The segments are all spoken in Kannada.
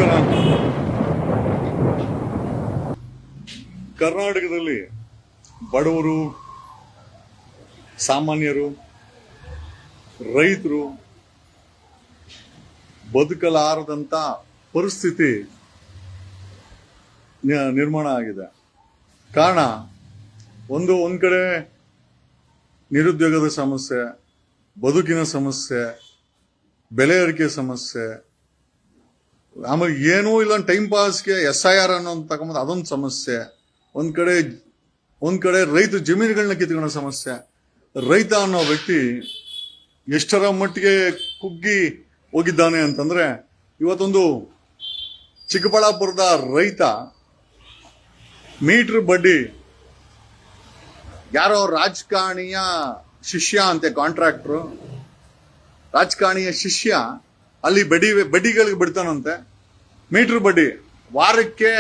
ನಮಸ್ಕಾರ. ಕರ್ನಾಟಕದಲ್ಲಿ ಬಡವರು, ಸಾಮಾನ್ಯರು, ರೈತರು ಬದುಕಲಾರದಂತ ಪರಿಸ್ಥಿತಿ ನಿರ್ಮಾಣ ಆಗಿದೆ. ಕಾರಣ ಒಂದ್ ಕಡೆ ನಿರುದ್ಯೋಗದ ಸಮಸ್ಯೆ, ಬದುಕಿನ ಸಮಸ್ಯೆ, ಬೆಲೆ ಏರಿಕೆ ಸಮಸ್ಯೆ, ಆಮೇಲೆ ಏನೂ ಇಲ್ಲ ಟೈಮ್ ಪಾಸ್ಗೆ SIR ಅನ್ನೋದು ತಗೊಂಬಂದು ಅದೊಂದು ಸಮಸ್ಯೆ. ಒಂದ್ ಕಡೆ ರೈತ ಜಮೀನುಗಳನ್ನ ಕಿತ್ಕೊಳ್ಳೋ ಸಮಸ್ಯೆ. ರೈತ ಅನ್ನೋ ವ್ಯಕ್ತಿ ಎಷ್ಟರ ಮಟ್ಟಿಗೆ ಕುಗ್ಗಿ ಹೋಗಿದ್ದಾನೆ ಅಂತಂದ್ರೆ, ಇವತ್ತೊಂದು ಚಿಕ್ಕಬಳ್ಳಾಪುರದ ರೈತ ಮೀಟರ್ ಬಡ್ಡಿ, ಯಾರೋ ರಾಜಕಾರಣಿಯ ಶಿಷ್ಯ ಅಂತೆ, ಕಾಂಟ್ರಾಕ್ಟ್ರು ರಾಜಕಾರಣಿಯ ಶಿಷ್ಯ ಅಲ್ಲಿ ಬಡ್ಡಿಗಳಿಗೆ ಬಿಡ್ತಾನಂತೆ. ಮೀಟರ್ ಬಡ್ಡಿ ವಾರಕ್ಕೆ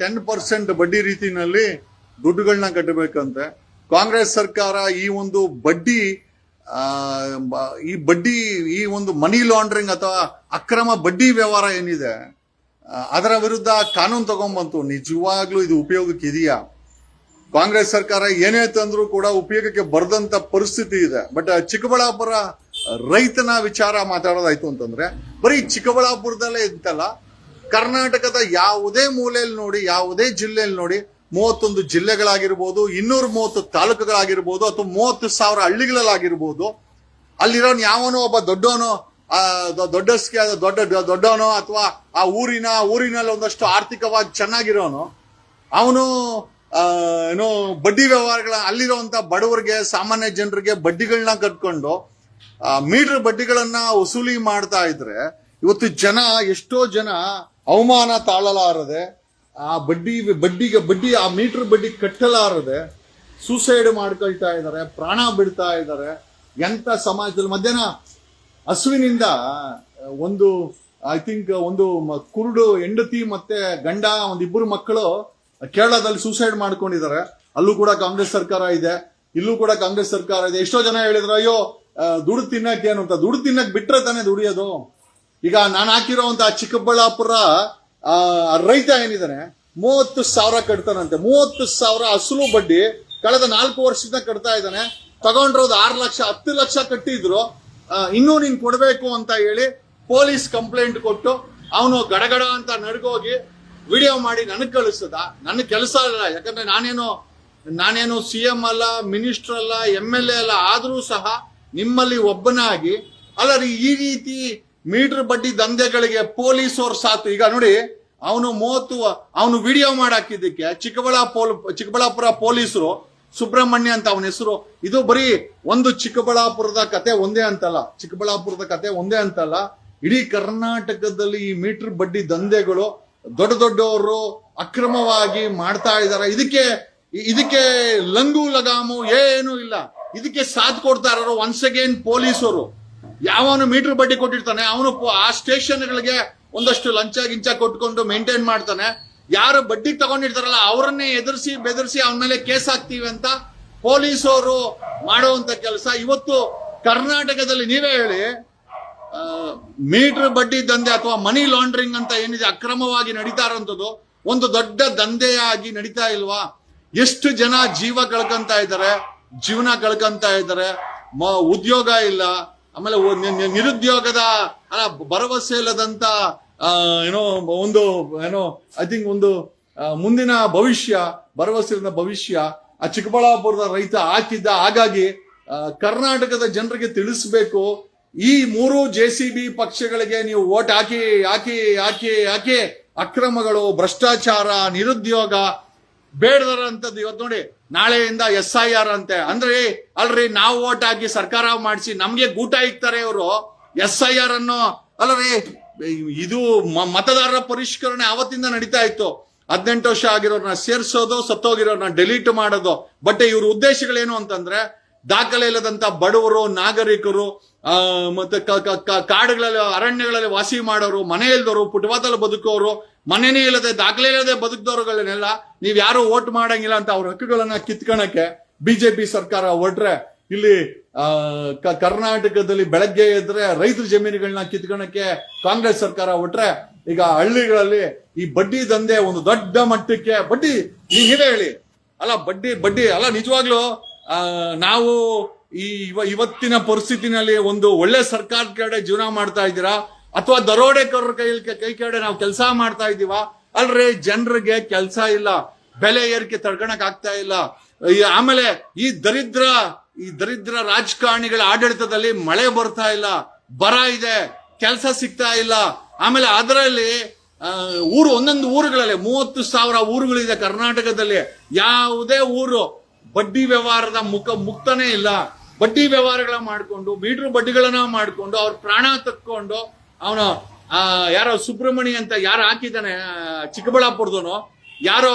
10% ಬಡ್ಡಿ ರೀತಿನಲ್ಲಿ ದುಡ್ಡುಗಳನ್ನ ಕಟ್ಟಬೇಕಂತೆ. ಕಾಂಗ್ರೆಸ್ ಸರ್ಕಾರ ಈ ಒಂದು ಮನಿ ಲಾಂಡ್ರಿಂಗ್ ಅಥವಾ ಅಕ್ರಮ ಬಡ್ಡಿ ವ್ಯವಹಾರ ಏನಿದೆ ಅದರ ವಿರುದ್ಧ ಕಾನೂನು ತಗೊಂಡ್ಬಂತು. ನಿಜವಾಗ್ಲೂ ಇದು ಉಪಯೋಗಕ್ಕೆ ಇದೆಯಾ? ಕಾಂಗ್ರೆಸ್ ಸರ್ಕಾರ ಏನೇ ತಂದ್ರೂ ಕೂಡ ಉಪಯೋಗಕ್ಕೆ ಬರದಂತ ಪರಿಸ್ಥಿತಿ ಇದೆ. ಬಟ್ ಚಿಕ್ಕಬಳ್ಳಾಪುರ ರೈತನ ವಿಚಾರ ಮಾತಾಡೋದಾಯ್ತು ಅಂತಂದ್ರೆ, ಬರೀ ಚಿಕ್ಕಬಳ್ಳಾಪುರದಲ್ಲೇ ಇತ್ತಲ್ಲ, ಕರ್ನಾಟಕದ ಯಾವುದೇ ಮೂಲೆಯಲ್ಲಿ ನೋಡಿ, ಯಾವುದೇ ಜಿಲ್ಲೆಯಲ್ಲಿ ನೋಡಿ, 31 ಜಿಲ್ಲೆಗಳಾಗಿರ್ಬೋದು, 230 ತಾಲೂಕುಗಳಾಗಿರ್ಬೋದು, ಅಥವಾ 30,000 ಹಳ್ಳಿಗಳಾಗಿರ್ಬೋದು, ಅಲ್ಲಿರೋನ್ ಯಾವನೋ ಒಬ್ಬ ದೊಡ್ಡವನೋ ದೊಡ್ಡವನೋ ಅಥವಾ ಆ ಊರಿನಲ್ಲಿ ಒಂದಷ್ಟು ಆರ್ಥಿಕವಾಗಿ ಚೆನ್ನಾಗಿರೋನು, ಅವನು ಬಡ್ಡಿ ವ್ಯವಹಾರಗಳ ಅಲ್ಲಿರುವಂತ ಬಡವರಿಗೆ, ಸಾಮಾನ್ಯ ಜನರಿಗೆ ಬಡ್ಡಿಗಳನ್ನ ಕಟ್ಕೊಂಡು ಮೀಟರ್ ಬಡ್ಡಿಗಳನ್ನ ವಸೂಲಿ ಮಾಡ್ತಾ ಇದ್ರೆ, ಇವತ್ತು ಎಷ್ಟೋ ಜನ ಅವಮಾನ ತಾಳಲಾರದೆ, ಆ ಬಡ್ಡಿ ಆ ಮೀಟರ್ ಬಡ್ಡಿ ಕಟ್ಟಲಾರದೆ ಸೂಸೈಡ್ ಮಾಡ್ಕೊಳ್ತಾ ಇದ್ದಾರೆ, ಪ್ರಾಣ ಬಿಡ್ತಾ ಇದ್ದಾರೆ. ಎಂತ ಸಮಾಜದಲ್ಲಿ ಮಧ್ಯಾಹ್ನ ಹಸುವಿನಿಂದ ಒಂದು ಕುರುಡು ಹೆಂಡತಿ ಮತ್ತೆ ಗಂಡ, ಒಂದಿಬ್ಬರು ಮಕ್ಕಳು ಕೇರಳದಲ್ಲಿ ಸೂಸೈಡ್ ಮಾಡ್ಕೊಂಡಿದ್ದಾರೆ. ಅಲ್ಲೂ ಕೂಡ ಕಾಂಗ್ರೆಸ್ ಸರ್ಕಾರ ಇದೆ, ಇಲ್ಲೂ ಕೂಡ ಕಾಂಗ್ರೆಸ್ ಸರ್ಕಾರ ಇದೆ. ಎಷ್ಟೋ ಜನ ಹೇಳಿದ್ರು, ಅಯ್ಯೋ ದುಡ್ಡು ತಿನ್ನಕ್ಕೆ ಏನು ಅಂತ. ದುಡ್ಡು ತಿನ್ನಕ್ ಬಿಟ್ರೆ ತಾನೇ ದುಡಿಯೋದು. ಈಗ ನಾನು ಹಾಕಿರೋಂತ ಚಿಕ್ಕಬಳ್ಳಾಪುರ ರೈತ ಏನಿದ್ದಾನೆ, 30,000 ಕಟ್ತಾನಂತೆ. 30,000 ಅಸಲು ಬಡ್ಡಿ ಕಳೆದ 4 ವರ್ಷದಿಂದ ಕಟ್ತಾ ಇದ್ದಾನೆ. ತಗೊಂಡಿರೋದು 6 ಲಕ್ಷ, 10 ಲಕ್ಷ ಕಟ್ಟಿದ್ರು. ಇನ್ನೂ ನೀನ್ ಕೊಡ್ಬೇಕು ಅಂತ ಹೇಳಿ ಪೊಲೀಸ್ ಕಂಪ್ಲೇಂಟ್ ಕೊಟ್ಟು ಅವನು ಗಡಗಡ ಅಂತ ನಡ್ಗೋಗಿ ವಿಡಿಯೋ ಮಾಡಿ ನನಗ್ ಕಳಿಸ್ತದ. ನನ್ನ ಕೆಲಸ ಅಲ್ಲ, ಯಾಕಂದ್ರೆ ನಾನೇನು CM ಅಲ್ಲ, ಮಿನಿಸ್ಟರ್ ಅಲ್ಲ, MLA ಅಲ್ಲ. ಆದ್ರೂ ಸಹ ನಿಮ್ಮಲ್ಲಿ ಒಬ್ಬನಾಗಿ ಅಲ್ಲ ಈ ರೀತಿ ಮೀಟರ್ ಬಡ್ಡಿ ದಂಧೆಗಳಿಗೆ ಪೊಲೀಸವ್ರು ಸಾತು. ಈಗ ನೋಡಿ, ಅವನು ವಿಡಿಯೋ ಮಾಡಾಕಿದ್ದಕ್ಕೆ ಚಿಕ್ಕಬಳ್ಳಾಪುರ ಪೊಲೀಸರು, ಸುಬ್ರಹ್ಮಣ್ಯ ಅಂತ ಅವನ ಹೆಸರು, ಇದು ಬರೀ ಒಂದು ಚಿಕ್ಕಬಳ್ಳಾಪುರದ ಕತೆ ಒಂದೇ ಅಂತಲ್ಲ, ಇಡೀ ಕರ್ನಾಟಕದಲ್ಲಿ ಈ ಮೀಟರ್ ಬಡ್ಡಿ ದಂಧೆಗಳು ದೊಡ್ಡವರು ಅಕ್ರಮವಾಗಿ ಮಾಡ್ತಾ ಇದ್ದಾರೆ. ಇದಕ್ಕೆ ಲಂಗು ಲಗಾಮು ಏನೂ ಇಲ್ಲ. ಇದಕ್ಕೆ ಸಾಥ್ ಕೊಡ್ತಾ ಇರೋರು ಒನ್ಸ್ ಅಗೇನ್ ಪೊಲೀಸರು. ಯಾವನು ಮೀಟರ್ ಬಡ್ಡಿ ಕೊಟ್ಟಿರ್ತಾನೆ ಅವನು ಆ ಸ್ಟೇಷನ್ಗಳಿಗೆ ಒಂದಷ್ಟು ಲಂಚ ಗಿಂಚ ಕೊಟ್ಕೊಂಡು ಮೇಂಟೈನ್ ಮಾಡ್ತಾನೆ. ಯಾರು ಬಡ್ಡಿ ತಗೊಂಡಿರ್ತಾರಲ್ಲ ಅವರನ್ನೇ ಎದುರಿಸಿ ಬೆದರಿಸಿ ಅವನ ಮೇಲೆ ಕೇಸ್ ಹಾಕ್ತೀವಿ ಅಂತ ಪೊಲೀಸರು ಮಾಡುವಂತ ಕೆಲಸ. ಇವತ್ತು ಕರ್ನಾಟಕದಲ್ಲಿ ನೀವೇ ಹೇಳಿ, ಮೀಟರ್ ಬಡ್ಡಿ ದಂಧೆ ಅಥವಾ ಮನಿ ಲಾಂಡ್ರಿಂಗ್ ಅಂತ ಏನಿದೆ ಅಕ್ರಮವಾಗಿ ನಡೀತಾ ಇರೋಂಥದ್ದು ಒಂದು ದೊಡ್ಡ ದಂಧೆಯಾಗಿ ನಡೀತಾ ಇಲ್ವಾ? ಎಷ್ಟು ಜನ ಜೀವನ ಕಳ್ಕೊಂತ ಇದ್ದಾರೆ, ಉದ್ಯೋಗ ಇಲ್ಲ, ಆಮೇಲೆ ನಿರುದ್ಯೋಗದ ಭರವಸೆ ಇಲ್ಲದಂತ ಮುಂದಿನ ಭರವಸೆ ಭವಿಷ್ಯ ಆ ಚಿಕ್ಕಬಳ್ಳಾಪುರದ ರೈತ ಹಾಕಿದ್ದ. ಹಾಗಾಗಿ ಕರ್ನಾಟಕದ ಜನರಿಗೆ ತಿಳಿಸ್ಬೇಕು, ಈ 3 JCB ಪಕ್ಷಗಳಿಗೆ ನೀವು ವೋಟ್ ಹಾಕಿ ಅಕ್ರಮಗಳು, ಭ್ರಷ್ಟಾಚಾರ, ನಿರುದ್ಯೋಗ ಬೇಡದಂತದ್ದು. ಇವತ್ತು ನೋಡಿ, ನಾಳೆಯಿಂದ SIR ಅಂತೆ. ಅಂದ್ರೆ ಅಲ್ರಿ, ನಾವು ವೋಟ್ ಹಾಕಿ ಸರ್ಕಾರ ಮಾಡಿಸಿ ನಮ್ಗೆ ಗೂಟ ಇಕ್ತಾರೆ ಇವರು. SIR ಅನ್ನೋ ಅಲ್ರಿ, ಇದು ಮತದಾರರ ಪರಿಷ್ಕರಣೆ ಆವತ್ತಿಂದ ನಡೀತಾ ಇತ್ತು. 18 ವರ್ಷ ಆಗಿರೋರ್ನ ಸೇರ್ಸೋದು, ಸತ್ತೋಗಿರೋರ್ನ ಡಿಲೀಟ್ ಮಾಡೋದು. ಬಟ್ ಇವ್ರ ಉದ್ದೇಶಗಳೇನು ಅಂತಂದ್ರೆ, ದಾಖಲೆ ಇಲ್ಲದಂತ ಬಡವರು, ನಾಗರಿಕರು, ಮತ್ತೆ ಕಾಡುಗಳಲ್ಲಿ, ಅರಣ್ಯಗಳಲ್ಲಿ ವಾಸಿ ಮಾಡೋರು, ಮನೆ ಇಲ್ದವರು, ಪುಟವಾದಲ್ಲಿ ಬದುಕೋರು, ಮನೆನೇ ಇಲ್ಲದೆ ದಾಖಲೆ ಇಲ್ಲದೆ ಬದುಕಿದವರುಗಳನ್ನೆಲ್ಲ ನೀವ್ ಯಾರು ವೋಟ್ ಮಾಡಂಗಿಲ್ಲ ಅಂತ ಅವ್ರ ಹಕ್ಕುಗಳನ್ನ ಕಿತ್ಕೊಳಕ್ಕೆ ಬಿಜೆಪಿ ಸರ್ಕಾರ ಹೊರಟ್ರೆ ಇಲ್ಲಿ ಕರ್ನಾಟಕದಲ್ಲಿ ಬೆಳಗ್ಗೆ ಎದ್ರೆ ರೈತರ ಜಮೀನುಗಳನ್ನ ಕಿತ್ಕೊಳಕ್ಕೆ ಕಾಂಗ್ರೆಸ್ ಸರ್ಕಾರ ಹೊಟ್ರೆ, ಈಗ ಹಳ್ಳಿಗಳಲ್ಲಿ ಈ ಬಡ್ಡಿ ದಂಧೆ ಒಂದು ದೊಡ್ಡ ಮಟ್ಟಕ್ಕೆ ಬಡ್ಡಿ ನೀವೇ ಹೇಳಿ ಅಲ್ಲ, ಬಡ್ಡಿ ಅಲ್ಲ. ನಿಜವಾಗ್ಲೂ ನಾವು ಈ ಇವತ್ತಿನ ಪರಿಸ್ಥಿತಿನಲ್ಲಿ ಒಂದು ಒಳ್ಳೆ ಸರ್ಕಾರದ ಕಡೆ ಜೀವನ ಮಾಡ್ತಾ ಇದ್ದೀರಾ ಅಥವಾ ದರೋಡೆಕೋರರ ಕೈ ಕಡೆ ನಾವು ಕೆಲಸ ಮಾಡ್ತಾ ಇದೀವಾ? ಅಲ್ರಿ, ಜನರಿಗೆ ಕೆಲಸ ಇಲ್ಲ, ಬೆಲೆ ಏರಿಕೆ ತಡ್ಕೊಳಕ್ ಆಗ್ತಾ ಇಲ್ಲ. ಆಮೇಲೆ ಈ ದರಿದ್ರ ರಾಜಕಾರಣಿಗಳ ಆಡಳಿತದಲ್ಲಿ ಮಳೆ ಬರ್ತಾ ಇಲ್ಲ, ಬರ ಇದೆ, ಕೆಲಸ ಸಿಗ್ತಾ ಇಲ್ಲ. ಆಮೇಲೆ ಅದರಲ್ಲಿ ಒಂದೊಂದು ಊರುಗಳಲ್ಲಿ 30,000 ಊರುಗಳಿದೆ ಕರ್ನಾಟಕದಲ್ಲಿ. ಯಾವುದೇ ಊರು ಬಡ್ಡಿ ವ್ಯವಹಾರದ ಮುಕ್ತನೇ ಇಲ್ಲ. ಬಡ್ಡಿ ವ್ಯವಹಾರಗಳ ಮಾಡ್ಕೊಂಡು, ಮೀಟರ್ ಬಡ್ಡಿಗಳನ್ನ ಮಾಡ್ಕೊಂಡು ಅವ್ರ ಪ್ರಾಣ ತಕ್ಕೊಂಡು, ಅವನು ಯಾರೋ ಸುಬ್ರಹ್ಮಣ್ಯ ಅಂತ ಯಾರು ಹಾಕಿದ್ದಾನೆ ಚಿಕ್ಕಬಳ್ಳಾಪುರದವನು, ಯಾರೋ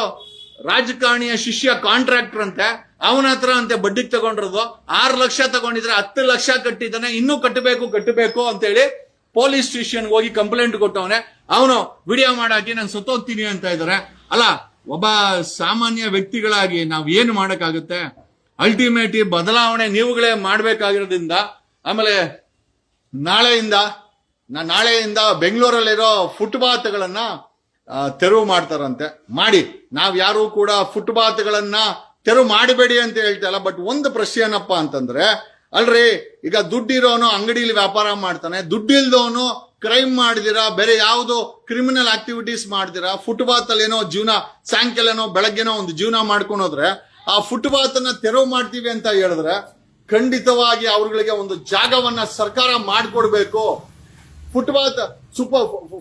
ರಾಜಕಾರಣಿಯ ಶಿಷ್ಯ ಕಾಂಟ್ರಾಕ್ಟರ್ ಅಂತೆ, ಅವನ ಹತ್ರ ಅಂತೆ ಬಡ್ಡಿಗೆ ತಗೊಂಡಿರೋದು 6 ಲಕ್ಷ ತಗೊಂಡಿದ್ರೆ 10 ಲಕ್ಷ ಕಟ್ಟಿದ್ದಾನೆ, ಇನ್ನೂ ಕಟ್ಟಬೇಕು ಅಂತೇಳಿ ಪೊಲೀಸ್ ಸ್ಟೇಷನ್ಗೆ ಹೋಗಿ ಕಂಪ್ಲೇಂಟ್ ಕೊಟ್ಟವನೆ. ಅವನು ವಿಡಿಯೋ ಮಾಡಾಕಿ ನಾನು ಸತ್ತೋಗ್ತೀನಿ ಅಂತ ಇದಾರೆ. ಅಲ್ಲ, ಒಬ್ಬ ಸಾಮಾನ್ಯ ವ್ಯಕ್ತಿಗಳಾಗಿ ನಾವ್ ಏನು ಮಾಡಕ್ಕಾಗುತ್ತೆ? ಅಲ್ಟಿಮೇಟ್ ಬದಲಾವಣೆ ನೀವುಗಳೇ ಮಾಡ್ಬೇಕಾಗಿರೋದ್ರಿಂದ. ಆಮೇಲೆ ನಾಳೆಯಿಂದ ಬೆಂಗಳೂರಲ್ಲಿರೋ ಫುಟ್ಪಾತ್ಗಳನ್ನ ತೆರವು ಮಾಡ್ತಾರಂತೆ. ಮಾಡಿ, ನಾವ್ ಯಾರು ಕೂಡ ಫುಟ್ಪಾತ್ಗಳನ್ನ ತೆರವು ಮಾಡಬೇಡಿ ಅಂತ ಹೇಳ್ತಾ ಇಲ್ಲ. ಬಟ್ ಒಂದು ಪ್ರಶ್ನೆ ಏನಪ್ಪಾ ಅಂತಂದ್ರೆ, ಅಲ್ರಿ, ಈಗ ದುಡ್ಡಿರೋನು ಅಂಗಡಿಲಿ ವ್ಯಾಪಾರ ಮಾಡ್ತಾನೆ, ದುಡ್ಡಿಲ್ದವನು ಕ್ರೈಮ್ ಮಾಡಿದಿರಾ, ಬೇರೆ ಯಾವ್ದು ಕ್ರಿಮಿನಲ್ ಆಕ್ಟಿವಿಟೀಸ್ ಮಾಡ್ದಿರಾ, ಫುಟ್ಪಾತ್ ಅಲ್ಲಿ ಏನೋ ಜೀವನ, ಸಾಯಂಕಾಲನೋ ಬೆಳಗ್ಗೆನೋ ಒಂದು ಜೀವನ ಮಾಡ್ಕೊಂಡು ಹೋದ್ರೆ, ಆ ಫುಟ್ಪಾತ್ ಅನ್ನ ತೆರವು ಮಾಡ್ತೀವಿ ಅಂತ ಹೇಳಿದ್ರೆ ಖಂಡಿತವಾಗಿ ಅವ್ರಗಳಿಗೆ ಒಂದು ಜಾಗವನ್ನ ಸರ್ಕಾರ ಮಾಡ್ಕೊಡ್ಬೇಕು.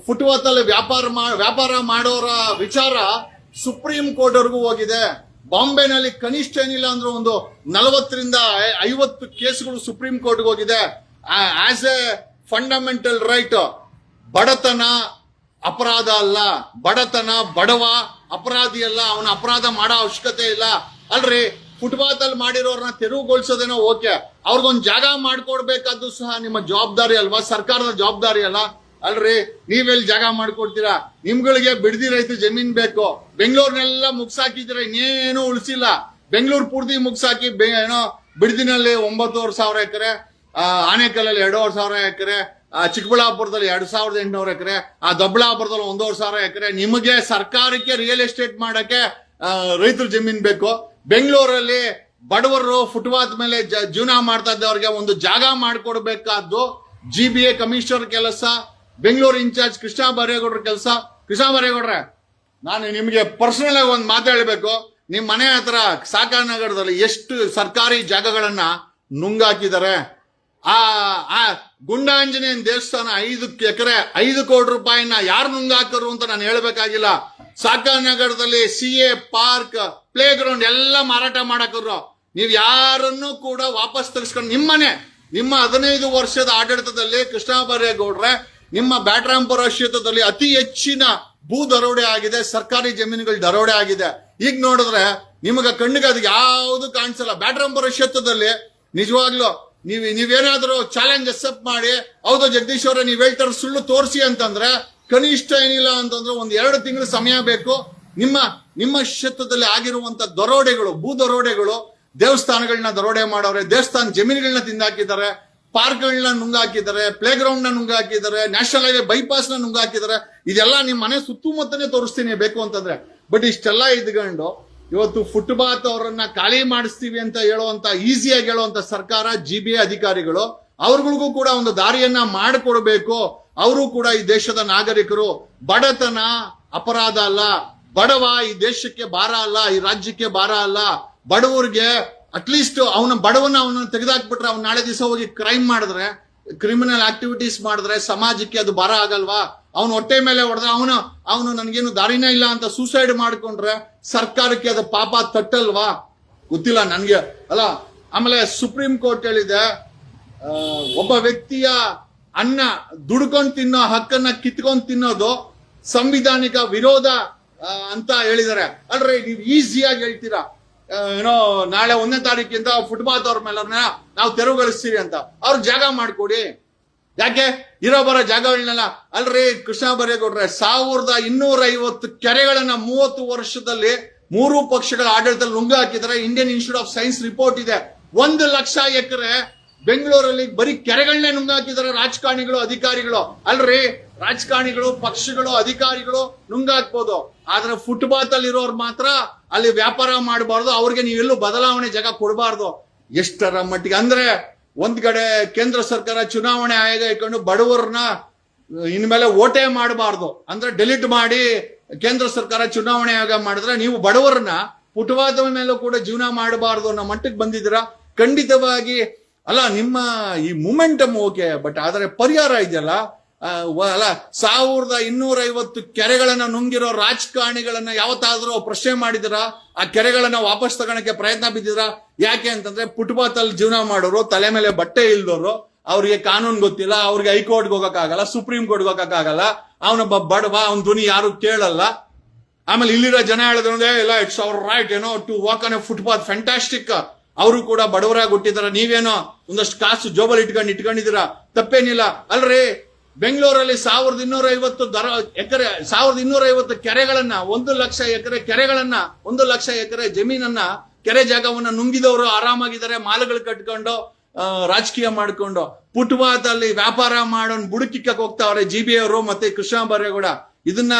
ಫುಟ್ಪಾತ್ ಅಲ್ಲಿ ವ್ಯಾಪಾರ ಮಾಡೋರ ವಿಚಾರ ಸುಪ್ರೀಂ ಕೋರ್ಟ್ ವರೆಗೂ ಹೋಗಿದೆ. ಬಾಂಬೆನಲ್ಲಿ ಕನಿಷ್ಠ ಏನಿಲ್ಲ ಅಂದ್ರೆ ಒಂದು 40ರಿಂದ 50 ಕೇಸ್ಗಳು ಸುಪ್ರೀಂ ಕೋರ್ಟ್ಗೆ ಹೋಗಿದೆ. ಆಸ್ ಎ ಫಂಡಮೆಂಟಲ್ ರೈಟ್, ಬಡತನ ಅಪರಾಧ ಅಲ್ಲ, ಬಡವ ಅಪರಾಧಿ ಅಲ್ಲ, ಅವನ ಅಪರಾಧ ಮಾಡೋ ಅವಶ್ಯಕತೆ ಇಲ್ಲ. ಅಲ್ರಿ, ಫುಟ್ಪಾತ್ ಅಲ್ಲಿ ಮಾಡಿರೋರ್ನ ತೆರವುಗೊಳಿಸೋದೇನೋ ಓಕೆ, ಅವ್ರಿಗೊಂದು ಜಾಗ ಮಾಡ್ಕೊಡ್ಬೇಕಾದ್ದು ಸಹ ನಿಮ್ಮ ಜವಾಬ್ದಾರಿ ಅಲ್ವಾ, ಸರ್ಕಾರದ ಜವಾಬ್ದಾರಿ ಅಲ್ಲ? ಅಲ್ರಿ, ನೀವೆಲ್ಲಿ ಜಾಗ ಮಾಡ್ಕೊಡ್ತೀರಾ? ನಿಮ್ಗಳಿಗೆ ಬಿಡದಿ ರೈತ ಜಮೀನ್ ಬೇಕು. ಬೆಂಗಳೂರಿನೆಲ್ಲ ಮುಗ್ಸಾಕಿದ್ರೆ ಇನ್ನೇನು ಉಳಿಸಿಲ್ಲ. ಬೆಂಗಳೂರು ಪೂರ್ತಿ ಮುಗ್ಸಾಕಿ ಏನೋ ಬಿಡದಿನಲ್ಲಿ 9,500 ಎಕರೆ, ಆನೇಕಲ್ಲಲ್ಲಿ 2,500 ಎಕರೆ, ಚಿಕ್ಕಬಳ್ಳಾಪುರದಲ್ಲಿ 2,800 ಎಕರೆ, ದೊಡ್ಡಬಳ್ಳಾಪುರದಲ್ಲಿ 1,500 ಎಕರೆ. ನಿಮಗೆ ಸರ್ಕಾರಕ್ಕೆ ರಿಯಲ್ ಎಸ್ಟೇಟ್ ಮಾಡಕ್ಕೆ ರೈತರ ಜಮೀನ್ ಬೇಕು. ಬೆಂಗಳೂರಲ್ಲಿ ಬಡವರು ಫುಟ್ಪಾತ್ ಮೇಲೆ ಜೀವನ ಮಾಡ್ತಾ ಇದ್ದವ್ರಿಗೆ ಒಂದು ಜಾಗ ಮಾಡ್ಕೊಡ್ಬೇಕಾದ್ದು GBA ಕಮಿಷನರ್ ಕೆಲಸ, ಬೆಂಗಳೂರು ಇನ್ಚಾರ್ಜ್ ಕೃಷ್ಣ ಬೈರೇಗೌಡರ ಕೆಲಸ. ಕೃಷ್ಣ ಬೈರೇಗೌಡ್ರೆ, ನಾನು ನಿಮ್ಗೆ ಪರ್ಸನಲ್ ಆಗಿ ಒಂದು ಮಾತು ಹೇಳ್ಬೇಕು. ನಿಮ್ ಮನೆ ಹತ್ರ ಸಾಕಾನಗರದಲ್ಲಿ ಎಷ್ಟು ಸರ್ಕಾರಿ ಜಾಗಗಳನ್ನ ನುಂಗಾಕಿದ್ದಾರೆ. ಆ ಗುಂಡಾಂಜನೇಯನ ದೇವಸ್ಥಾನ 5 ಎಕರೆ 5 ಕೋಟಿ ರೂಪಾಯಿನ ಯಾರು ನುಂಗಾಕರು ಅಂತ ನಾನು ಹೇಳ್ಬೇಕಾಗಿಲ್ಲ. ಸಾಕಾನಗರದಲ್ಲಿ CA ಪಾರ್ಕ್, ಪ್ಲೇ ಗ್ರೌಂಡ್ ಎಲ್ಲ ಮಾರಾಟ ಮಾಡಕರು. ನೀವ್ ಯಾರನ್ನು ಕೂಡ ವಾಪಸ್ ತರಿಸ್ಕೊಂಡು ನಿಮ್ಮ 15 ವರ್ಷದ ಆಡಳಿತದಲ್ಲಿ ಕೃಷ್ಣ ಬೈರೇಗೌಡ್ರೆ, ನಿಮ್ಮ ಬ್ಯಾಟರಾಂಪುರ ಕ್ಷೇತ್ರದಲ್ಲಿ ಅತಿ ಹೆಚ್ಚಿನ ಭೂ ದರೋಡೆ ಆಗಿದೆ, ಸರ್ಕಾರಿ ಜಮೀನುಗಳ ದರೋಡೆ ಆಗಿದೆ. ಈಗ ನೋಡಿದ್ರೆ ನಿಮಗೆ ಕಣ್ಣಿಗೆ ಅದು ಯಾವುದು ಕಾಣಿಸಲ್ಲ. ಬ್ಯಾಟರಾಂಪುರ ಕ್ಷೇತ್ರದಲ್ಲಿ ನಿಜವಾಗ್ಲೂ ನೀವೇನಾದ್ರೂ ಚಾಲೆಂಜ್ ಅಕ್ಸೆಪ್ಟ್ ಮಾಡಿ, ಹೌದು ಜಗದೀಶ್ ಅವರೇ ನೀವ್ ಹೇಳ್ತಾರೆ ಸುಳ್ಳು ತೋರಿಸಿ ಅಂತಂದ್ರೆ ಕನಿಷ್ಠ ಏನಿಲ್ಲ ಅಂತಂದ್ರೆ 1-2 ತಿಂಗಳು ಸಮಯ ಬೇಕು. ನಿಮ್ಮ ಕ್ಷೇತ್ರದಲ್ಲಿ ಆಗಿರುವಂತ ದರೋಡೆಗಳು, ಭೂ ದರೋಡೆಗಳು, ದೇವಸ್ಥಾನಗಳನ್ನ ದರೋಡೆ ಮಾಡೋರೆ, ದೇವಸ್ಥಾನ ಜಮೀನುಗಳನ್ನ ತಿಂದಾಕಿದ್ದಾರೆ, ಪಾರ್ಕ್ಗಳನ್ನ ನುಂಗಾಕಿದ್ದಾರೆ, ಪ್ಲೇ ಗ್ರೌಂಡ್ ನ ನುಂಗಾಕಿದ್ದಾರೆ, ನ್ಯಾಷನಲ್ ಹೈವೇ ಬೈಪಾಸ್ ನ ನುಂಗಾಕಿದ್ದಾರೆ. ಇದೆಲ್ಲ ನಿಮ್ಮ ಮನೆ ಸುತ್ತಮುತ್ತನೇ ತೋರಿಸ್ತೀನಿ ಬೇಕು ಅಂತಂದ್ರೆ. ಬಟ್ ಇಷ್ಟೆಲ್ಲ ಇದ್ಕೊಂಡು ಇವತ್ತು ಫುಟ್ಪಾತ್ ಅವರನ್ನ ಖಾಲಿ ಮಾಡಿಸ್ತೀವಿ ಅಂತ ಹೇಳುವಂತ, ಈಸಿಯಾಗಿ ಹೇಳುವಂತ ಸರ್ಕಾರ, GBA ಅಧಿಕಾರಿಗಳು, ಅವ್ರಿಗಳಿಗೂ ಕೂಡ ಒಂದು ದಾರಿಯನ್ನ ಮಾಡಿಕೊಡ್ಬೇಕು. ಅವರು ಕೂಡ ಈ ದೇಶದ ನಾಗರಿಕರು. ಬಡತನ ಅಪರಾಧ ಅಲ್ಲ, ಬಡವ ಈ ದೇಶಕ್ಕೆ ಭಾರ ಅಲ್ಲ, ಈ ರಾಜ್ಯಕ್ಕೆ ಭಾರ ಅಲ್ಲ. ಬಡವರಿಗೆ ಅಟ್ಲೀಸ್ಟ್ ಅವನ ತೆಗೆದಾಕ್ಬಿಟ್ರೆ ಅವ್ನು ನಾಳೆ ದಿವಸ ಹೋಗಿ ಕ್ರೈಮ್ ಮಾಡಿದ್ರೆ, ಕ್ರಿಮಿನಲ್ ಆಕ್ಟಿವಿಟೀಸ್ ಮಾಡಿದ್ರೆ ಸಮಾಜಕ್ಕೆ ಅದು ಭಾರ ಆಗಲ್ವಾ? ಅವನು ಹೊಟ್ಟೆ ಮೇಲೆ ಹೊಡೆದ್ರೆ ಅವನು ನನಗೇನು ದಾರಿನೇ ಇಲ್ಲ ಅಂತ ಸೂಸೈಡ್ ಮಾಡ್ಕೊಂಡ್ರೆ ಸರ್ಕಾರಕ್ಕೆ ಅದು ಪಾಪ ತಟ್ಟಲ್ವಾ? ಗೊತ್ತಿಲ್ಲ ನನ್ಗೆ ಅಲ್ಲ. ಆಮೇಲೆ ಸುಪ್ರೀಂ ಕೋರ್ಟ್ ಹೇಳಿದೆ, ಒಬ್ಬ ವ್ಯಕ್ತಿಯ ಅನ್ನ ದುಡ್ಕೊಂಡು ತಿನ್ನೋ ಹಕ್ಕನ್ನ ಕಿತ್ಕೊಂಡು ತಿನ್ನೋದು ಸಂವಿಧಾನಿಕ ವಿರೋಧ ಅಂತ ಹೇಳಿದ್ದಾರೆ. ಅಲ್ರಿ, ನೀವು ಈಸಿಯಾಗಿ ಹೇಳ್ತೀರಾ ಏನೋ ನಾಳೆ 1ನೇ ತಾರೀಕಿಂದ ಫುಟ್ಪಾತ್ ಅವ್ರ ಮೇಲೆ ನಾವು ತೆರವುಗೊಳಿಸ್ತೀವಿ ಅಂತ. ಅವ್ರ ಜಾಗ ಮಾಡ್ಕೊಡಿ. ಯಾಕೆ ಇರೋ ಬರೋ ಜಾಗಗಳನ್ನೆಲ್ಲ? ಅಲ್ರಿ ಕೃಷ್ಣ ಬೈರೇಗೌಡ್ರೆ, 1250 ಕೆರೆಗಳನ್ನ 30 ವರ್ಷದಲ್ಲಿ 3 ಪಕ್ಷಗಳ ಆಡಳಿತದಲ್ಲಿ ನುಂಗು ಹಾಕಿದ್ದಾರೆ. Indian institute of science report ಇದೆ. 1,00,000 ಎಕರೆ ಬೆಂಗಳೂರಲ್ಲಿ ಬರೀ ಕೆರೆಗಳನ್ನೇ ನುಂಗಾಕಿದ್ದಾರೆ ರಾಜಕಾರಣಿಗಳು, ಅಧಿಕಾರಿಗಳು. ಅಲ್ರಿ, ರಾಜಕಾರಣಿಗಳು, ಪಕ್ಷಗಳು, ಅಧಿಕಾರಿಗಳು ನುಂಗಾಕ್ಬೋದು, ಆದ್ರೆ ಫುಟ್ಪಾತ್ ಅಲ್ಲಿ ಇರೋರು ಮಾತ್ರ ಅಲ್ಲಿ ವ್ಯಾಪಾರ ಮಾಡಬಾರ್ದು, ಅವ್ರಿಗೆ ನೀವೆಲ್ಲೂ ಬದಲಾವಣೆ ಜಾಗ ಕೊಡಬಾರ್ದು. ಎಷ್ಟರ ಮಟ್ಟಿಗೆ ಅಂದ್ರೆ, ಒಂದ್ ಕಡೆ ಕೇಂದ್ರ ಸರ್ಕಾರ ಚುನಾವಣೆ ಆಯೋಗ ಇಟ್ಕೊಂಡು ಬಡವರನ್ನ ಇನ್ಮೇಲೆ ಓಟೇ ಮಾಡಬಾರ್ದು ಅಂದ್ರೆ ಡಿಲೀಟ್ ಮಾಡಿ ಕೇಂದ್ರ ಸರ್ಕಾರ ಚುನಾವಣೆ ಆಯೋಗ ಮಾಡಿದ್ರೆ ನೀವು ಬಡವರನ್ನ ಪುಟವಾದ ಮೇಲೂ ಕೂಡ ಜೀವನ ಮಾಡಬಾರ್ದು ಅನ್ನೋ ಮಟ್ಟಕ್ಕೆ ಬಂದಿದ್ದೀರಾ. ಖಂಡಿತವಾಗಿ ಅಲ್ಲ, ನಿಮ್ಮ ಈ ಮೂಮೆಂಟಮ್ ಓಕೆ, ಬಟ್ ಆದ್ರೆ ಪರಿಹಾರ ಇದೆಯಲ್ಲ, ಅಲ್ಲ 1250 ಕೆರೆಗಳನ್ನ ನುಂಗಿರೋ ರಾಜಕಾರಣಿಗಳನ್ನ ಯಾವತ್ತಾದ್ರೂ ಪ್ರಶ್ನೆ ಮಾಡಿದಿರಾ? ಆ ಕೆರೆಗಳನ್ನ ವಾಪಸ್ ತಗೊಳಕ್ಕೆ ಪ್ರಯತ್ನ ಬಿದ್ದಿರಾ? ಯಾಕೆ ಅಂತಂದ್ರೆ ಫುಟ್ಪಾತ್ ಅಲ್ಲಿ ಜೀವನ ಮಾಡೋರು, ತಲೆ ಮೇಲೆ ಬಟ್ಟೆ ಇಲ್ದೋರು, ಅವ್ರಿಗೆ ಕಾನೂನು ಗೊತ್ತಿಲ್ಲ, ಅವ್ರಿಗೆ ಹೈಕೋರ್ಟ್ಗೆ ಹೋಗಕ್ಕಾಗಲ್ಲ, ಸುಪ್ರೀಂ ಕೋರ್ಟ್ಗೆ ಹೋಗಕ್ಕಾಗಲ್ಲ, ಅವನೊಬ್ಬ ಬಡವ, ಅವನ ಧ್ವನಿ ಯಾರು ಕೇಳಲ್ಲ. ಆಮೇಲೆ ಇಲ್ಲಿರೋ ಜನ ಹೇಳಿದ್ರೆ ಇಲ್ಲ, it's our right to walk on a footpath, fantastic. ಅವರು ಕೂಡ ಬಡವರಾಗಿ ಹುಟ್ಟಿದಾರ, ನೀವೇನೋ ಒಂದಷ್ಟು ಕಾಸು ಜೋಬಲ್ ಇಟ್ಕೊಂಡಿದ್ದೀರಾ, ತಪ್ಪೇನಿಲ್ಲ. ಅಲ್ರಿ, ಬೆಂಗಳೂರಲ್ಲಿ 1250 ಎಕರೆ 1250 ಕೆರೆಗಳನ್ನ, 1,00,000 ಎಕರೆ ಕೆರೆಗಳನ್ನ, 1,00,000 ಎಕರೆ ಜಮೀನನ್ನ, ಕೆರೆ ಜಾಗವನ್ನ ನುಂಗಿದವರು ಆರಾಮಾಗಿದ್ದಾರೆ, ಮಾಲ್ಗಳು ಕಟ್ಕೊಂಡು ರಾಜಕೀಯ ಮಾಡ್ಕೊಂಡು. ಫುಟ್ಪಾತ್ ಅಲ್ಲಿ ವ್ಯಾಪಾರ ಮಾಡೋನ್ ಬುಡಕಿಕ್ಕಕ್ಕೆ ಹೋಗ್ತಾವ್ರೆ GB ಅವರು ಮತ್ತೆ ಕೃಷ್ಣ ಬೈರೇಗೌಡ. ಇದನ್ನ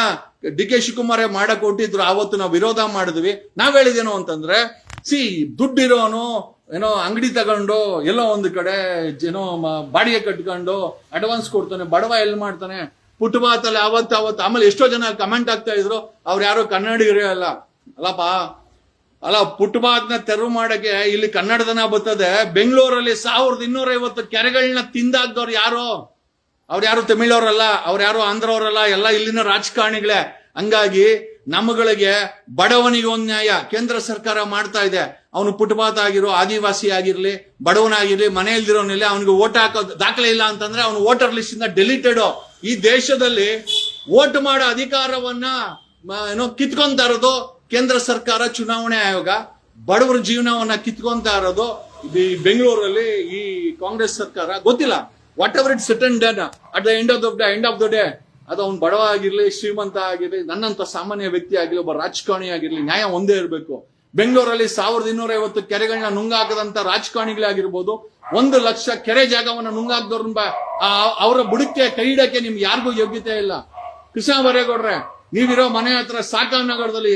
DK ಶಿವಕುಮಾರ್ ಮಾಡಕ್ ಹೊಟ್ಟಿದ್ರು, ಆವತ್ತು ನಾವು ವಿರೋಧ ಮಾಡಿದ್ವಿ. ನಾವ್ ಹೇಳಿದೇನು ಅಂತಂದ್ರೆ, ದುಡ್ಡಿರೋನು ಏನೋ ಅಂಗಡಿ ತಗೊಂಡು ಎಲ್ಲೋ ಒಂದು ಕಡೆ ಏನೋ ಬಾಡಿಗೆ ಕಟ್ಕೊಂಡು ಅಡ್ವಾನ್ಸ್ ಕೊಡ್ತಾನೆ, ಬಡವ ಎಲ್ಲಿ ಮಾಡ್ತಾನೆ? ಫುಟ್ಪಾತ್ ಅಲ್ಲಿ ಅವತ್ತು. ಆಮೇಲೆ ಎಷ್ಟೋ ಜನ ಕಮೆಂಟ್ ಆಗ್ತಾ ಇದ್ರು, ಅವ್ರು ಯಾರು ಕನ್ನಡಿಗರೇ ಅಲ್ಲಪ್ಪ. ಅಲ್ಲ, ಫುಟ್ಪಾತ್ ನ ತೆರವು ಮಾಡಕ್ಕೆ ಇಲ್ಲಿ ಕನ್ನಡದನ ಬರ್ತದೆ. ಬೆಂಗಳೂರಲ್ಲಿ 1250 ಕೆರೆಗಳನ್ನ ತಿಂದಾಕ್ದವ್ರು ಯಾರು? ಅವ್ರು ಯಾರು ತಮಿಳವ್ರಲ್ಲ, ಅವ್ರು ಯಾರು ಆಂಧ್ರವ್ರಲ್ಲ, ಎಲ್ಲ ಇಲ್ಲಿನ ರಾಜಕಾರಣಿಗಳೇ. ಹಂಗಾಗಿ ನಮ್ಮಗಳಿಗೆ ಬಡವನಿಗೆ ಒಂದ್ ನ್ಯಾಯ ಕೇಂದ್ರ ಸರ್ಕಾರ ಮಾಡ್ತಾ ಇದೆ. ಅವನು ಫುಟ್ಪಾತ್ ಆಗಿರೋ, ಆದಿವಾಸಿ ಆಗಿರ್ಲಿ, ಬಡವನಾಗಿರ್ಲಿ, ಮನೆ ಇಲ್ದಿರೋನಿಲ್ಲ, ಅವನಿಗೆ ಓಟ್ ಹಾಕೋ ದಾಖಲೆ ಇಲ್ಲ ಅಂತಂದ್ರೆ ಅವನು ವೋಟರ್ ಲಿಸ್ಟ್ ಇಂದ ಡೆಲಿಟೆಡ್. ಈ ದೇಶದಲ್ಲಿ ವೋಟ್ ಮಾಡೋ ಅಧಿಕಾರವನ್ನ ಕಿತ್ಕೊಂತ ಇರೋದು ಕೇಂದ್ರ ಸರ್ಕಾರ, ಚುನಾವಣೆ ಆಯೋಗ. ಬಡವರ ಜೀವನವನ್ನ ಕಿತ್ಕೊಂತ ಇರೋದು ಈ ಬೆಂಗಳೂರಲ್ಲಿ ಈ ಕಾಂಗ್ರೆಸ್ ಸರ್ಕಾರ. ಗೊತ್ತಿಲ್ಲ, what ever it set and done at the end of the day, ಅದು ಅವ್ನು ಬಡವ ಆಗಿರ್ಲಿ, ಶ್ರೀಮಂತ ಆಗಿರ್ಲಿ, ನನ್ನಂತ ಸಾಮಾನ್ಯ ವ್ಯಕ್ತಿ ಆಗಿರ್ಲಿ, ಒಬ್ಬ ರಾಜಕಾರಣಿ ಆಗಿರ್ಲಿ, ನ್ಯಾಯ ಒಂದೇ ಇರಬೇಕು. ಬೆಂಗಳೂರಲ್ಲಿ 1250 ಕೆರೆಗಳನ್ನ ನುಂಗಾಕದಂತ ರಾಜಕಾರಣಿಗಳೇ ಆಗಿರ್ಬೋದು, 1,00,000 ಕೆರೆ ಜಾಗವನ್ನ ನುಂಗಾಕ್ದವ್ರ ಅವರ ಬುಡಕ್ಕೆ ಕೈ ಇಡಕ್ಕೆ ನಿಮ್ಗೆ ಯಾರಿಗೂ ಯೋಗ್ಯತೆ ಇಲ್ಲ. ಕೃಷ್ಣ ಬೈರೇಗೌಡ್ರೆ, ನೀವಿರೋ ಮನೆ ಹತ್ರ ಸಾಕಾನಗರದಲ್ಲಿ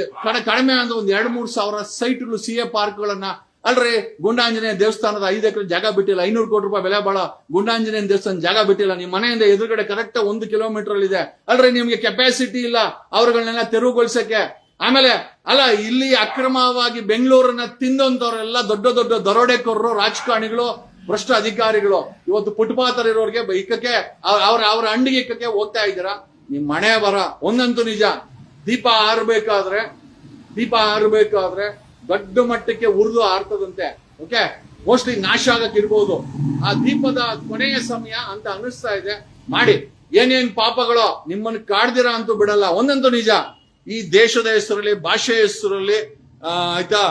ಕಡಿಮೆ ಅಂದ್ರೆ ಒಂದು 2-3 ಸಾವಿರ ಸೈಟ್ಗಳು, CA ಪಾರ್ಕ್ಗಳನ್ನ. ಅಲ್ರಿ, ಗುಂಡಾಂಜನೇಯ ದೇವಸ್ಥಾನದ 5 ಎಕರೆ ಜಾಗ ಬಿಟ್ಟಿಲ್ಲ, 500 ಕೋಟಿ ರೂಪಾಯಿ ಬೆಲೆ ಬಾಳ ಗುಂಡಾಂಜನೇಯ ದೇವಸ್ಥಾನ ಜಾಗ ಬಿಟ್ಟಿಲ್ಲ. ನಿಮ್ಮ ಮನೆಯಿಂದ ಎದುರುಗಡೆ ಕರೆಕ್ಟ್ 1 ಕಿಲೋಮೀಟರ್ ಅಲ್ಲಿ ಇದೆ. ಅಲ್ರಿ, ನಿಮ್ಗೆ ಕೆಪಾಸಿಟಿ ಇಲ್ಲ ಅವ್ರಗಳನ್ನೆಲ್ಲ ತೆರವುಗೊಳಿಸಕ್ಕೆ. ಆಮೇಲೆ ಅಲ್ಲ, ಇಲ್ಲಿ ಅಕ್ರಮವಾಗಿ ಬೆಂಗಳೂರನ್ನ ತಿಂದಂತವ್ರೆಲ್ಲ ದೊಡ್ಡ ದೊಡ್ಡ ದರೋಡೆಕೋರರು, ರಾಜಕಾರಣಿಗಳು, ಭ್ರಷ್ಟ ಅಧಿಕಾರಿಗಳು. ಇವತ್ತು ಫುಟ್ಪಾತ್ ಇರೋರಿಗೆ ಇಕ್ಕಕ್ಕೆ, ಅವ್ರ ಅಂಡಿಗೆ ಇಕ್ಕಕ್ಕೆ ಹೋಗ್ತಾ ಇದ್ದೀರಾ. ನಿಮ್ ಮನೆ ಬರ ಒಂದಂತೂ ನಿಜ, ದೀಪ ಹಾರಬೇಕಾದ್ರೆ ದೊಡ್ಡ ಮಟ್ಟಕ್ಕೆ ಉರಿದು ಆರ್ತದಂತೆ. ಓಕೆ, ಮೋಸ್ಟ್ಲಿ ನಾಶ ಆಗಕ್ ಇರ್ಬೋದು. ಆ ದೀಪದ ಕೊನೆಯ ಸಮಯ ಅಂತ ಅನಿಸ್ತಾ ಇದೆ. ಮಾಡಿ, ಏನೇನ್ ಪಾಪಗಳು ನಿಮ್ಮನ್ನು ಕಾಡ್ದಿರ ಅಂತೂ ಬಿಡಲ್ಲ. ಒಂದಂತೂ ನಿಜ, ಈ ದೇಶದ ಹೆಸರಲ್ಲಿ, ಭಾಷೆಯ ಹೆಸರಲ್ಲಿ, ಆಯ್ತಾ,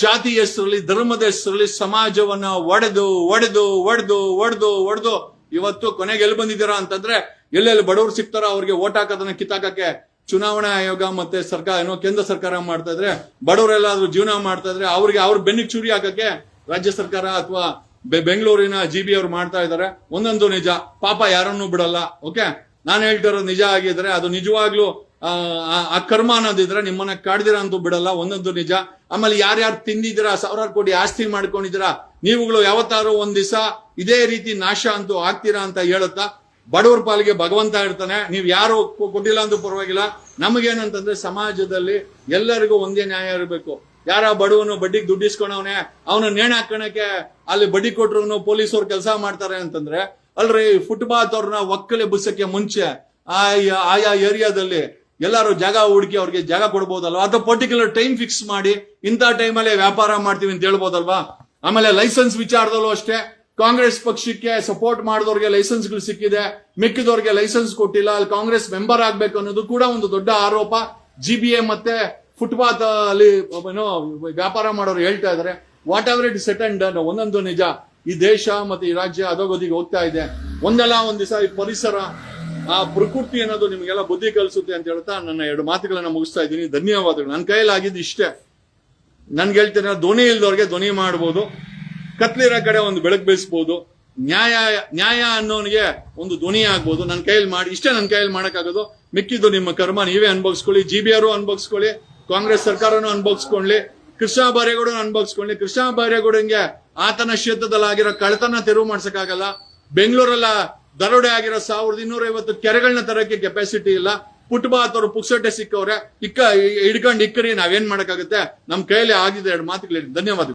ಜಾತಿ ಹೆಸರಲ್ಲಿ, ಧರ್ಮದ ಹೆಸರಲ್ಲಿ ಸಮಾಜವನ್ನ ಒಡೆದು ಇವತ್ತು ಕೊನೆಗೆ ಎಲ್ಲಿ ಬಂದಿದ್ದೀರಾ ಅಂತಂದ್ರೆ, ಎಲ್ಲೆಲ್ಲಿ ಬಡವರು ಸಿಗ್ತಾರೋ ಅವ್ರಿಗೆ ಓಟ್ ಹಾಕೋದನ್ನ ಕಿತ್ತಾಕಕ್ಕೆ ಚುನಾವಣಾ ಆಯೋಗ ಮತ್ತೆ ಸರ್ಕಾರ ಕೇಂದ್ರ ಸರ್ಕಾರ ಮಾಡ್ತಾ ಇದ್ರೆ, ಬಡವರೆಲ್ಲಾದ್ರೂ ಜೀವನ ಮಾಡ್ತಾ ಇದ್ರೆ ಅವ್ರ ಬೆನ್ನಿಗೆ ಚೂರಿ ಹಾಕಕ್ಕೆ ರಾಜ್ಯ ಸರ್ಕಾರ ಅಥವಾ ಬೆಂಗಳೂರಿನ GB ಅವ್ರು ಮಾಡ್ತಾ ಇದಾರೆ. ಒಂದೊಂದು ನಿಜ, ಪಾಪ ಯಾರನ್ನೂ ಬಿಡಲ್ಲ. ಓಕೆ, ನಾನು ಹೇಳ್ತಿರೋದು ನಿಜ ಆಗಿದ್ರೆ, ಅದು ನಿಜವಾಗ್ಲೂ ಆ ಕರ್ಮ ಅನ್ನೋದಿದ್ರೆ ನಿಮ್ಮನ್ನ ಕಾಡ್ದಿರ ಅಂತೂ ಬಿಡಲ್ಲ. ಒಂದೊಂದು ನಿಜ. ಆಮೇಲೆ ಯಾರ್ಯಾರು ತಿಂದಿದ್ದೀರಾ, 1000 ಕೋಟಿ ಆಸ್ತಿ ಮಾಡ್ಕೊಂಡಿದ್ದೀರಾ, ನೀವುಗಳು ಯಾವತ್ತಾರು ಒಂದ್ ದಿವಸ ಇದೇ ರೀತಿ ನಾಶ ಅಂತೂ ಆಗ್ತೀರಾ ಅಂತ ಹೇಳುತ್ತಾ, ಬಡವರ ಪಾಲಿಗೆ ಭಗವಂತ ಇರ್ತಾನೆ. ನೀವ್ ಯಾರು ಕೊಟ್ಟಿಲ್ಲ ಅಂತೂ ಪರವಾಗಿಲ್ಲ. ನಮಗೇನಂತಂದ್ರೆ, ಸಮಾಜದಲ್ಲಿ ಎಲ್ಲರಿಗೂ ಒಂದೇ ನ್ಯಾಯ ಇರಬೇಕು. ಯಾರ ಬಡವನು ಬಡ್ಡಿಗೆ ದುಡ್ಡಿಸ್ಕೊಂಡವನೇ, ಅವನು ನೇಣು ಹಾಕೋಣಕ್ಕೆ ಅಲ್ಲಿ ಬಡ್ಡಿ ಕೊಟ್ರು ಪೊಲೀಸವ್ರು ಕೆಲಸ ಮಾಡ್ತಾರೆ ಅಂತಂದ್ರೆ, ಅಲ್ರಿ, ಫುಟ್ಪಾತ್ ಅವ್ರನ್ನ ಒಕ್ಕಲೆ ಬುಸಕ್ಕೆ ಮುಂಚೆ ಆಯಾ ಏರಿಯಾದಲ್ಲಿ ಎಲ್ಲಾರು ಜಾಗ ಹುಡುಕಿ ಅವ್ರಿಗೆ ಜಾಗ ಕೊಡ್ಬೋದಲ್ವಾ? ಅಥವಾ ಪರ್ಟಿಕ್ಯುಲರ್ ಟೈಮ್ ಫಿಕ್ಸ್ ಮಾಡಿ ಇಂಥ ಟೈಮಲ್ಲಿ ವ್ಯಾಪಾರ ಮಾಡ್ತೀವಿ ಅಂತ ಹೇಳ್ಬೋದಲ್ವಾ? ಆಮೇಲೆ ಲೈಸೆನ್ಸ್ ವಿಚಾರದಲ್ಲೂ ಅಷ್ಟೇ, ಕಾಂಗ್ರೆಸ್ ಪಕ್ಷಕ್ಕೆ ಸಪೋರ್ಟ್ ಮಾಡಿದವ್ರಿಗೆ ಲೈಸೆನ್ಸ್ಗಳು ಸಿಕ್ಕಿದೆ, ಮಿಕ್ಕಿದವ್ರಿಗೆ ಲೈಸೆನ್ಸ್ ಕೊಟ್ಟಿಲ್ಲ. ಅಲ್ಲಿ ಕಾಂಗ್ರೆಸ್ ಮೆಂಬರ್ ಆಗ್ಬೇಕು ಅನ್ನೋದು ಕೂಡ ಒಂದು ದೊಡ್ಡ ಆರೋಪ. GBA ಮತ್ತೆ ಫುಟ್ಪಾತ್ ಅಲ್ಲಿ ವ್ಯಾಪಾರ ಮಾಡೋರು ಹೇಳ್ತಾ ಇದಾರೆ. What ever it set and done, ಒಂದೊಂದು ನಿಜ. ಈ ದೇಶ ಮತ್ತೆ ಈ ರಾಜ್ಯ ಅಧೋಗತಿಗೆ ಹೋಗ್ತಾ ಇದೆ. ಒಂದಲ್ಲ ಒಂದ್ ದಿವಸ ಈ ಪರಿಸರ, ಆ ಪ್ರಕೃತಿ ಅನ್ನೋದು ನಿಮ್ಗೆಲ್ಲ ಬುದ್ಧಿ ಕಲಿಸುತ್ತೆ ಅಂತ ಹೇಳ್ತಾ ನನ್ನ 2 ಮಾತುಗಳನ್ನ ಮುಗಿಸ್ತಾ ಇದ್ದೀನಿ. ಧನ್ಯವಾದಗಳು. ನನ್ನ ಕೈಯಲ್ಲಿ ಆಗಿದ್ದು ಇಷ್ಟೇ. ನನ್ಗೆ ಹೇಳ್ತೇನೆ, ಧ್ವನಿ ಇಲ್ದವ್ರಿಗೆ ಧ್ವನಿ ಮಾಡ್ಬೋದು. ಕತ್ಲಿರೋ ಕಡೆ ಒಂದು ಬೆಳಕು ಬೀಳಿಸಬಹುದು. ನ್ಯಾಯ ಅನ್ನೋನಿಗೆ ಒಂದು ಧ್ವನಿ ಆಗ್ಬೋದು. ನನ್ನ ಕೈಯಲ್ಲಿ ಮಾಡಿ ಇಷ್ಟೇ ನನ್ನ ಕೈಯಲ್ಲಿ ಮಾಡಕ್ಕಾಗೋದು. ಮಿಕ್ಕಿದ್ದು ನಿಮ್ಮ ಕರ್ಮ, ನೀವೇ ಅನುಭವಿಸ್ಕೊಳ್ಳಿ. GBR ಅನುಭವಿಸ್ಕೊಳ್ಳಿ, ಕಾಂಗ್ರೆಸ್ ಸರ್ಕಾರನೂ ಅನುಭವಿಸ್ಕೊಳ್ಳಿ, ಕೃಷ್ಣ ಬೈರೇಗೌಡ ಅನುಭವಿಸ್ಕೊಳ್ಳಿ. ಕೃಷ್ಣ ಬೈರೇಗೌಡಂಗೆ ಆತನ ಕ್ಷೇತ್ರದಲ್ಲಿ ಆಗಿರೋ ಕಳತನ ತೆರವು ಮಾಡ್ಸಕ್ಕಾಗಲ್ಲ. ಬೆಂಗಳೂರಲ್ಲ ದರೋಡೆ ಆಗಿರೋ 1250 ಕೆರೆಗಳನ್ನ ತರಕ್ಕೆ ಕೆಪಾಸಿಟಿ ಇಲ್ಲ. ಪುಟ್ಬಾತ್ ಅವರು ಪುಕ್ಸಟ್ಟೆ ಸಿಕ್ಕವ್ರೆ, ಹಿಡ್ಕೊಂಡು ಇಕ್ಕರಿ ನಾವೇನ್ ಮಾಡಕ್ಕಾಗುತ್ತೆ. ನಮ್ ಕೈಯಲ್ಲಿ ಆಗಿದೆ. 2 ಮಾತುಗಳು. ಧನ್ಯವಾದ.